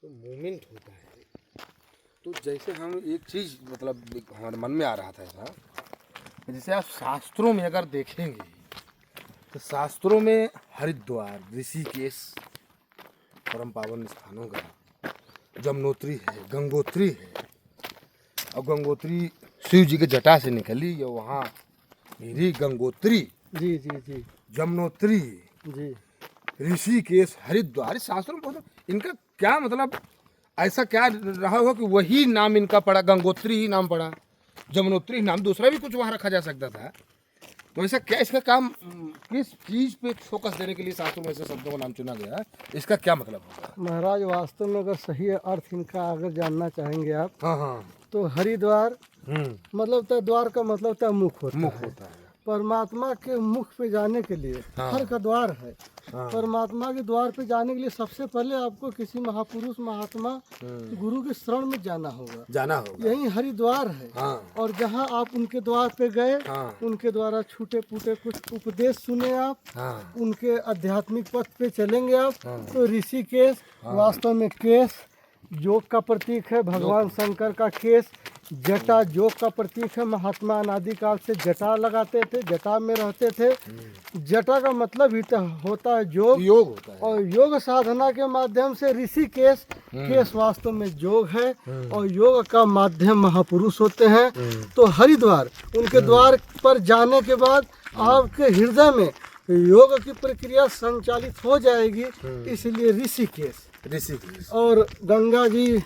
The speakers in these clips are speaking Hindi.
तो मोमेंट होता है। तो जैसे हम एक चीज़ मतलब हमारे मन में आ रहा था ऐसा, जैसे आप शास्त्रों में अगर देखेंगे तो शास्त्रों में हरिद्वार, ऋषिकेश परम पावन स्थानों का, जमुनोत्री है, गंगोत्री है, और गंगोत्री शिव जी के जटा से निकली और वहाँ मेरी गंगोत्री, जी जी जी जमुनोत्री, जी। ऋषिकेश, हरिद्वार, शास्त्रों में बहुत, इनका क्या मतलब, ऐसा क्या रहा हो कि वही नाम इनका पड़ा, गंगोत्री ही नाम पड़ा, जमुनोत्री ही नाम, दूसरा भी कुछ वहाँ रखा जा सकता था। तो ऐसा क्या, इसका काम किस चीज़ पे फोकस देने के लिए शास्त्रों में ऐसे शब्दों का नाम चुना गया है, इसका क्या मतलब होगा? महाराज वास्तव में अगर सही अर्थ इनका अगर जानना चाहेंगे आप, हाँ हाँ। तो हरिद्वार मतलब तो द्वार का मतलब तो मुख होता मुख है। होता है। परमात्मा के मुख पे जाने के लिए हाँ। हर का द्वार है। हाँ। परमात्मा के द्वार पे जाने के लिए सबसे पहले आपको किसी महापुरुष महात्मा गुरु के शरण में जाना होगा, जाना होगा। यही हरिद्वार है। हाँ। और जहाँ आप उनके द्वार पे गए, हाँ। उनके द्वारा छूटे फूटे कुछ उपदेश सुने आप, हाँ। उनके आध्यात्मिक पथ पे चलेंगे आप, हाँ। तो ऋषिकेश वास्तव में केश योग का प्रतीक है। भगवान शंकर का केश, जटा योग का प्रतीक है। महात्मा अनादि काल से जटा लगाते थे, जटा में रहते थे। जटा का मतलब ही तो होता है योग, योग होता है। और योग साधना के माध्यम से ऋषिकेश, केश वास्तव में योग है, और योग का माध्यम महापुरुष होते हैं। तो हरिद्वार, उनके द्वार पर जाने के बाद आपके हृदय में योग की प्रक्रिया संचालित हो जाएगी, इसलिए ऋषिकेश। ऋषिकेश। और गंगा जी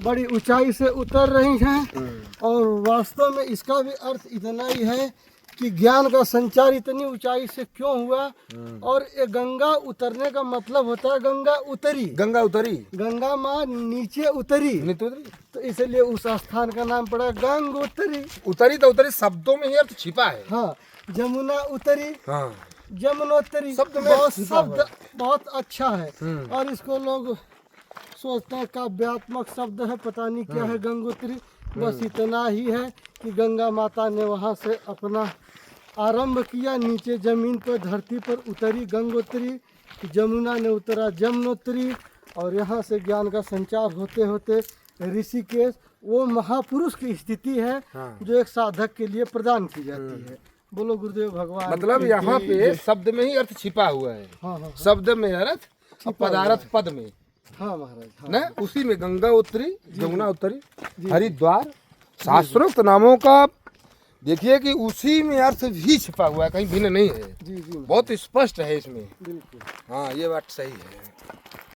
बड़ी ऊंचाई से उतर रही हैं, और वास्तव में इसका भी अर्थ इतना ही है कि ज्ञान का संचार इतनी ऊंचाई से क्यों हुआ। और ये गंगा उतरने का मतलब होता है गंगा उतरी, गंगा उतरी, गंगा माँ नीचे उतरी, नीचे उतरी, तो इसलिए उस स्थान का नाम पड़ा गंगोत्री। उतरी तो उतरी शब्दों में ही अर्थ छिपा है। हाँ, जमुना उतरी, हाँ। जमुनोत्री शब्द में बहुत छिपा शब्द बहुत अच्छा है, और इसको लोग सोचते हैं काव्यात्मक शब्द है, पता नहीं क्या है गंगोत्री। बस इतना ही है कि गंगा माता ने वहाँ से अपना आरंभ किया, नीचे जमीन पर धरती पर उतरी गंगोत्री, जमुना ने उतरा जमुनोत्री, और यहाँ से ज्ञान का संचार होते होते ऋषिकेश, वो महापुरुष की स्थिति है जो एक साधक के लिए प्रदान की जाती है। बोलो गुरुदेव भगवान। मतलब यहाँ पे शब्द में ही अर्थ छिपा हुआ है। हाँ हाँ शब्द में अर्थ, पदार्थ पद में। हाँ महाराज, हाँ। ना उसी में गंगा उतरी, जमुना उतरी, हरिद्वार, शास्त्रोक्त नामों का देखिए कि उसी में अर्थ भी छिपा हुआ है, कहीं भिन्न नहीं है। जी जी बहुत स्पष्ट है इसमें। बिल्कुल। हाँ, ये बात सही है।